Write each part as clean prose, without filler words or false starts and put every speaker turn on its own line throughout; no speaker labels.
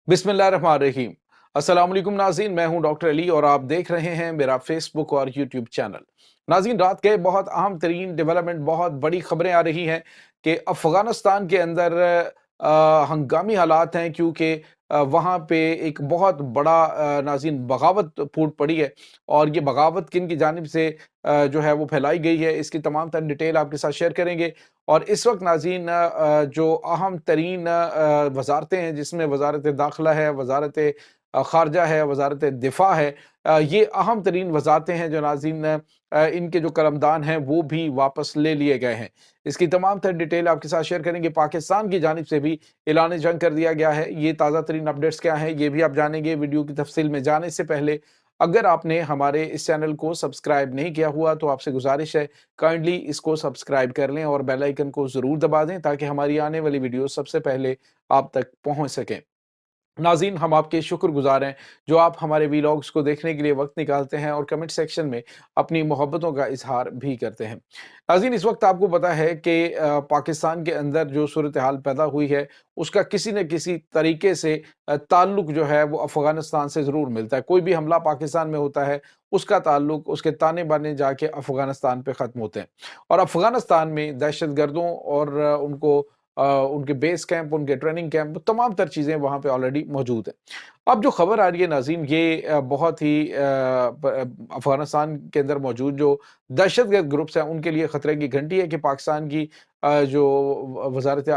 बिस्मिल्लाहिर्रहमानिर्रहीम। अस्सलाम वालेकुम नाज़रीन, मैं हूं डॉक्टर अली और आप देख रहे हैं मेरा फेसबुक और यूट्यूब चैनल। नाज़रीन, रात के बहुत अहम तरीन डेवलपमेंट, बहुत बड़ी खबरें आ रही हैं कि अफ़गानिस्तान के अंदर हंगामी हालात हैं, क्योंकि वहाँ पे एक बहुत बड़ा नाज़रीन बगावत फूट पड़ी है। और ये बगावत किन की जानिब से जो है वो फैलाई गई है, इसकी तमाम तर डिटेल आपके साथ शेयर करेंगे। और इस वक्त नाज़रीन जो अहम तरीन वज़ारतें हैं, जिसमें वज़ारत दाखिला है, वज़ारत ख़ारजा है, वज़ारत दिफ़ा है, ये अहम तरीन वज़ारतें हैं जो नाज़रीन इनके जो कलमदान हैं वो भी वापस ले लिए गए हैं। इसकी तमाम तर डिटेल आपके साथ शेयर करेंगे। पाकिस्तान की जानिब से भी ऐलान जंग कर दिया गया है। ये ताज़ा तरीन अपडेट्स क्या हैं, ये भी आप जानेंगे। वीडियो की तफसील में जाने से पहले अगर आपने हमारे इस चैनल को सब्सक्राइब नहीं किया हुआ तो आपसे गुज़ारिश है, काइंडली इसको सब्सक्राइब कर लें और बेल आइकन को ज़रूर दबा दें, ताकि हमारी आने वाली वीडियो सबसे पहले आप तक पहुँच सकें। नाज़रीन, हम आपके शुक्रगुज़ार हैं जो आप हमारे वीलॉग्स को देखने के लिए वक्त निकालते हैं और कमेंट सेक्शन में अपनी मोहब्बतों का इजहार भी करते हैं। नाज़रीन, इस वक्त आपको पता है कि पाकिस्तान के अंदर जो सूरत हाल पैदा हुई है, उसका किसी न किसी तरीके से ताल्लुक जो है वो अफ़गानिस्तान से ज़रूर मिलता है। कोई भी हमला पाकिस्तान में होता है, उसका ताल्लुक, उसके ताने बाने जाके अफ़गानिस्तान पे ख़त्म होते हैं। और अफ़गानिस्तान में दहशत गर्दों और उनके बेस कैंप, उनके ट्रेनिंग कैंप, तमाम तर चीज़ें वहाँ पे ऑलरेडी मौजूद हैं। अब जो खबर आ रही है नाज़रीन, ये बहुत ही अफ़गानिस्तान के अंदर मौजूद जो दहशतगर्द ग्रुप्स हैं, उनके लिए ख़तरे की घंटी है कि पाकिस्तान की जो वज़ारत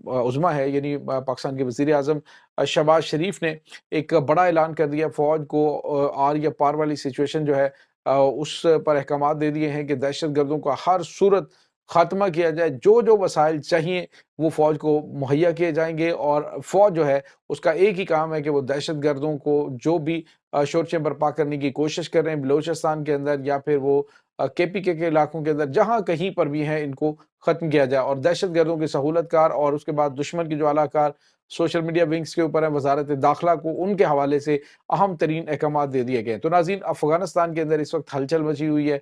उज़्मा है, यानी पाकिस्तान के वज़ीर-ए-आज़म शहबाज़ शरीफ ने एक बड़ा ऐलान कर दिया। फ़ौज को आर या पार वाली सिचुएशन जो है उस पर अहकामात दे दिए हैं कि दहशतगर्दों का हर सूरत खात्मा किया जाए। जो वसाइल चाहिए वो फ़ौज को मुहैया किए जाएँगे, और फ़ौज जो है उसका एक ही काम है कि वो दहशतगर्दों को जो भी शोरशें बर्पा करने की कोशिश कर रहे हैं बलूचिस्तान के अंदर या फिर वो केपीके के इलाकों के अंदर, जहाँ कहीं पर भी हैं, इनको ख़त्म किया जाए। और दहशतगर्दों के सहूलतकार और उसके बाद दुश्मन के जो आलाकार सोशल मीडिया विंग्स के ऊपर है, वज़ारत दाखिला को उनके हवाले से अहम तरीन अहकामात दे दिए गए हैं। तो नाज़रीन, अफ़गानिस्तान के अंदर इस वक्त हलचल मची हुई है।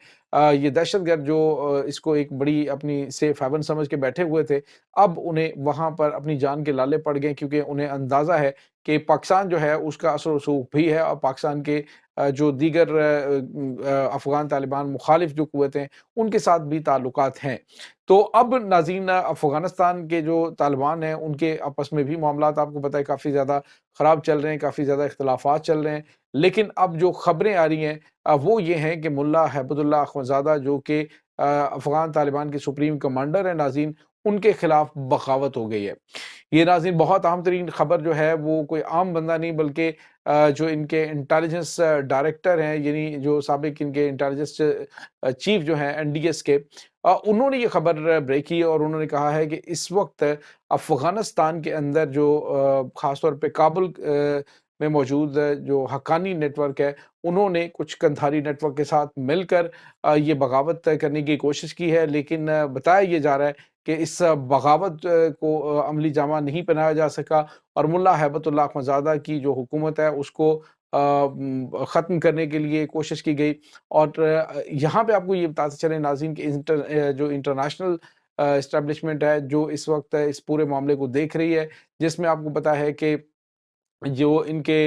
ये दहशतगर्द जो इसको एक बड़ी अपनी सेफ हेवन समझ के बैठे हुए थे, अब उन्हें वहाँ पर अपनी जान के लाले पड़ गए, क्योंकि उन्हें अंदाज़ा है कि पाकिस्तान जो है उसका असर रसूख भी है, और पाकिस्तान के जो दीगर अफ़गान तालिबान मुखालिफ जो क़ुव्वतें हैं, उनके साथ भी ताल्लुकात हैं। तो अब नाज़रीन, अफ़गानिस्तान के जो तालिबान हैं, उनके आपस में भी मामलात आपको पता है काफ़ी ज़्यादा ख़राब चल रहे हैं, काफ़ी ज़्यादा इख्तिलाफ़ात चल रहे हैं। लेकिन अब जो ख़बरें आ रही हैं वो ये हैं कि मुल्ला हैबतुल्लाह अख़वंज़ादा, जो कि अफ़गान तालिबान के सुप्रीम कमांडर हैं नाज़रीन, उनके खिलाफ बगावत हो गई है। ये नाज़रीन बहुत अहम तरीन खबर जो है वो कोई आम बंदा नहीं, बल्कि जो इनके इंटेलिजेंस डायरेक्टर हैं, यानी जो साबिक इनके इंटेलिजेंस चीफ जो हैं एनडीएस के, उन्होंने ये खबर ब्रेक की और उन्होंने कहा है कि इस वक्त अफ़गानिस्तान के अंदर जो ख़ास तौर पे काबुल में मौजूद जो हक्कानी नेटवर्क है, उन्होंने कुछ कंधारी नेटवर्क के साथ मिलकर ये बगावत करने की कोशिश की है। लेकिन बताया ये जा रहा है कि इस बगावत को अमली जामा नहीं पहनाया जा सका, और मुल्ला हैबतुल्लाह अख़वंज़ादा की जो हुकूमत है उसको ख़त्म करने के लिए कोशिश की गई। और यहाँ पे आपको ये बताते चलें नाज़रीन कि जो इंटरनेशनल एस्टेब्लिशमेंट है, जो इस वक्त इस पूरे मामले को देख रही है, जिसमें आपको पता है कि जो इनके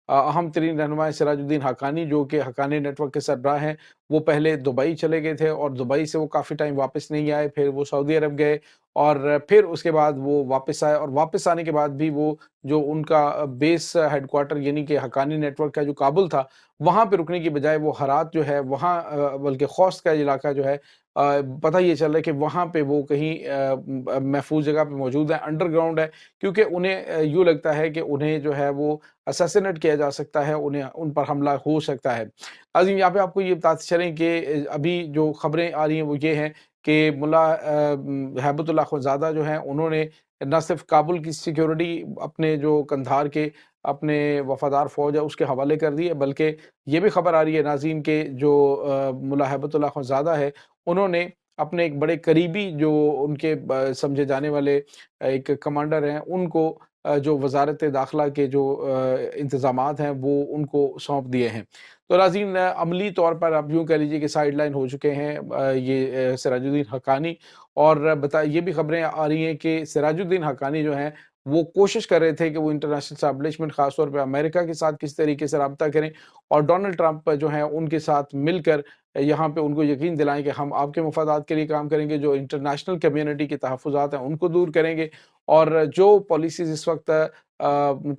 अहम तरीन रहनुमा सिराजुद्दीन हक्कानी, जो कि हक्कानी नेटवर्क के सरबराह हैं, वो पहले दुबई चले गए थे और दुबई से वो काफ़ी टाइम वापस नहीं आए। फिर वो सऊदी अरब गए और फिर उसके बाद वो वापस आए, और वापस आने के बाद भी वो जो उनका बेस हेडक्वार्टर यानी कि हक्कानी नेटवर्क का जो काबुल था, वहाँ पे रुकने की बजाय वो हरात जो है वहाँ बल्कि ख़ौस्त का इलाका जो है, पता ये चल रहा है कि वहाँ पे वो कहीं महफूज़ जगह पे मौजूद है, अंडरग्राउंड है, क्योंकि उन्हें यूँ लगता है कि उन्हें जो है वो असैसिनेट किया जा सकता है, उन्हें उन पर हमला हो सकता है। नाज़रीन, यहाँ पे आपको ये बताते चलें कि अभी जो खबरें आ रही हैं वो ये हैं कि मुल्ला हैबतुल्लाह अख़वंज़ादा जो हैं, उन्होंने ना सिर्फ़ काबुल की सिक्योरिटी अपने जो कंधार के अपने वफ़ादार फ़ौज है उसके हवाले कर दी है, बल्कि ये भी खबर आ रही है नाज़रीन के जो मुल्ला हैबतुल्लाह अख़वंज़ादा है, उन्होंने अपने एक बड़े करीबी जो उनके समझे जाने वाले एक कमांडर हैं, उनको जो वज़ारत दाखिला के जो इंतज़ामात हैं वो उनको सौंप दिए हैं। तो नाज़रीन, अमली तौर पर आप यूँ कह लीजिए कि साइडलाइन हो चुके हैं ये सिराजुद्दीन हक्कानी। और ये भी खबरें आ रही हैं कि सिराजुद्दीन हक्कानी जो हैं وہ کوشش کر رہے تھے کہ وہ انٹرنیشنل اسٹیبلشمنٹ خاص طور پہ امریکہ کے ساتھ کس طریقے سے رابطہ کریں اور ڈونلڈ ٹرمپ جو ہیں ان کے ساتھ مل کر یہاں پہ ان کو یقین دلائیں کہ ہم آپ کے مفادات کے لیے کام کریں گے، جو انٹرنیشنل کمیونٹی کے تحفظات ہیں ان کو دور کریں گے، اور جو پالیسیز اس وقت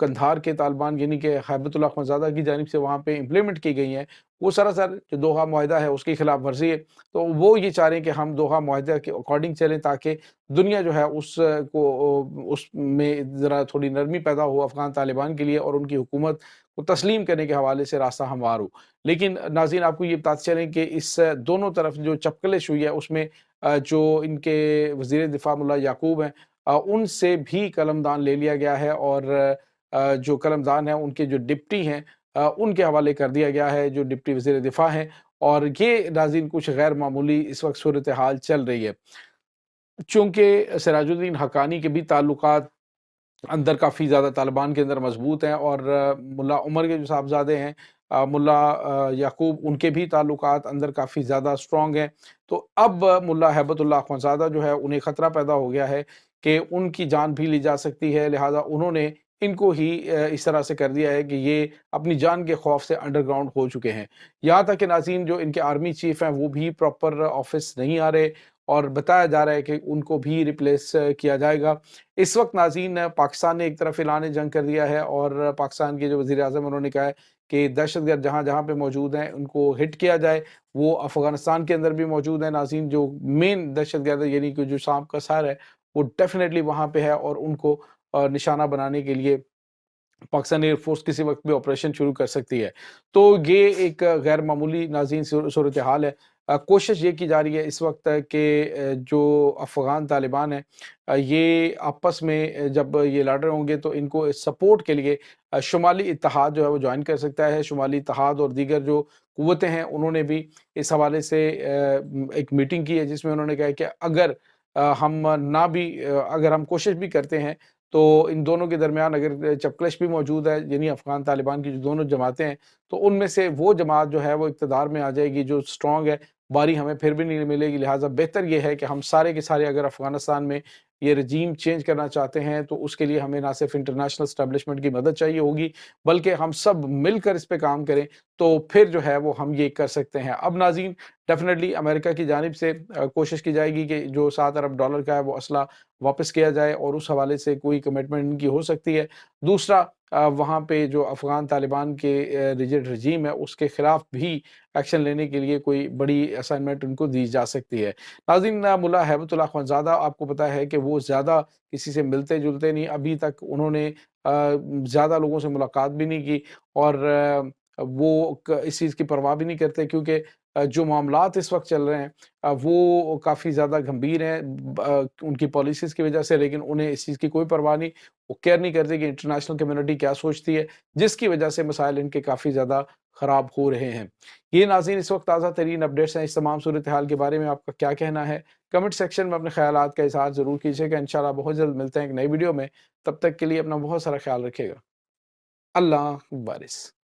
قندھار کے طالبان یعنی کہ ہیبت اللہ اخوندزادہ کی جانب سے وہاں پہ امپلیمنٹ کی گئی ہیں، وہ سراسر جو دوحہ معاہدہ ہے اس کی خلاف ورزی ہے۔ تو وہ یہ چاہ رہے ہیں کہ ہم دوحہ معاہدہ کے اکارڈنگ چلیں تاکہ دنیا جو ہے اس میں ذرا تھوڑی نرمی پیدا ہو افغان طالبان کے لیے اور ان کی حکومت کو تسلیم کرنے کے حوالے سے راستہ ہموار ہو۔ لیکن ناظرین آپ کو یہ بتاتے چلیں کہ اس دونوں طرف جو چپکلش ہوئی ہے اس میں جو ان کے وزیر دفاع ملا یعقوب ہیں ان سے بھی قلم دان لے لیا گیا ہے، اور جو قلم دان ہیں ان کے جو ڈپٹی ہیں ان کے حوالے کر دیا گیا ہے، جو ڈپٹی وزیر دفاع ہیں، اور یہ ناظرین کچھ غیر معمولی اس وقت صورتحال چل رہی ہے، چونکہ سراج الدین حقانی کے بھی تعلقات اندر کافی زیادہ طالبان کے اندر مضبوط ہیں، اور ملا عمر کے جو صاحبزادے ہیں ملا یعقوب ان کے بھی تعلقات اندر کافی زیادہ سٹرونگ ہیں۔ تو اب ملا ہیبت اللہ اخوندزادہ جو ہے انہیں خطرہ پیدا ہو گیا ہے کہ ان کی جان بھی لی جا سکتی ہے، لہٰذا انہوں نے ان کو ہی اس طرح سے کر دیا ہے کہ یہ اپنی جان کے خوف سے انڈر گراؤنڈ ہو چکے ہیں۔ یہاں تک کہ ناظرین جو ان کے آرمی چیف ہیں وہ بھی پراپر آفس نہیں آ رہے، اور بتایا جا رہا ہے کہ ان کو بھی ریپلیس کیا جائے گا۔ اس وقت ناظرین پاکستان نے ایک طرف اعلان جنگ کر دیا ہے، اور پاکستان کے جو وزیر اعظم انہوں نے کہا ہے کہ دہشت گرد جہاں جہاں پہ موجود ہیں ان کو ہٹ کیا جائے۔ وہ افغانستان کے اندر بھی موجود ہیں ناظرین، جو مین دہشت گرد یعنی کہ جو شام کا سر ہے وہ ڈیفینیٹلی وہاں پہ ہے، اور ان کو نشانہ بنانے کے لیے پاکستان ایئر فورس کسی وقت بھی آپریشن شروع کر سکتی ہے۔ تو یہ ایک غیر معمولی ناظرین صورتحال ہے۔ کوشش یہ کی جا رہی ہے اس وقت کہ جو افغان طالبان ہیں یہ آپس میں جب یہ لڑ رہے ہوں گے تو ان کو سپورٹ کے لیے شمالی اتحاد جو ہے وہ جوائن کر سکتا ہے۔ شمالی اتحاد اور دیگر جو قوتیں ہیں انہوں نے بھی اس حوالے سے ایک میٹنگ کی ہے جس میں انہوں نے کہا کہ اگر ہم نہ بھی اگر ہم کوشش بھی کرتے ہیں تو ان دونوں کے درمیان اگر چپکلش بھی موجود ہے یعنی افغان طالبان کی جو دونوں جماعتیں ہیں تو ان میں سے وہ جماعت جو ہے وہ اقتدار میں آ جائے گی جو سٹرونگ ہے، باری ہمیں پھر بھی نہیں ملے گی، لہٰذا بہتر یہ ہے کہ ہم سارے کے سارے اگر افغانستان میں یہ رجیم چینج کرنا چاہتے ہیں تو اس کے لیے ہمیں نہ صرف انٹرنیشنل اسٹیبلشمنٹ کی مدد چاہیے ہوگی بلکہ ہم سب مل کر اس پہ کام کریں تو پھر جو ہے وہ ہم یہ کر سکتے ہیں۔ اب ناظرین ڈیفینیٹلی امریکہ کی جانب سے کوشش کی جائے گی کہ جو $7 ارب کا ہے وہ اسلحہ واپس کیا جائے، اور اس حوالے سے کوئی کمٹمنٹ ان کی ہو سکتی ہے۔ دوسرا وہاں پہ جو افغان طالبان کے ریجڈ رجیم ہے اس کے خلاف بھی ایکشن لینے کے لیے کوئی بڑی اسائنمنٹ ان کو دی جا سکتی ہے۔ ناظرین ملا ہیبت اللہ اخوندزادہ آپ کو پتہ ہے کہ وہ زیادہ کسی سے ملتے جلتے نہیں، ابھی تک انہوں نے زیادہ لوگوں سے ملاقات بھی نہیں کی، اور وہ اس چیز کی پرواہ بھی نہیں کرتے کیونکہ جو معاملات اس وقت چل رہے ہیں وہ کافی زیادہ گھمبیر ہیں ان کی پالیسیز کی وجہ سے، لیکن انہیں اس چیز کی کوئی پرواہ نہیں، وہ کیئر نہیں کرتے کہ انٹرنیشنل کمیونٹی کیا سوچتی ہے، جس کی وجہ سے مسائل ان کے کافی زیادہ خراب ہو رہے ہیں۔ یہ ناظرین اس وقت تازہ ترین اپڈیٹس ہیں، اس تمام صورتحال کے بارے میں آپ کا کیا کہنا ہے؟ کمنٹ سیکشن میں اپنے خیالات کا اظہار ضرور کیجیے گا۔ انشاءاللہ بہت جلد ملتے ہیں ایک نئی ویڈیو میں، تب تک کے لیے اپنا بہت سارا خیال رکھیے گا۔ اللہ بارس۔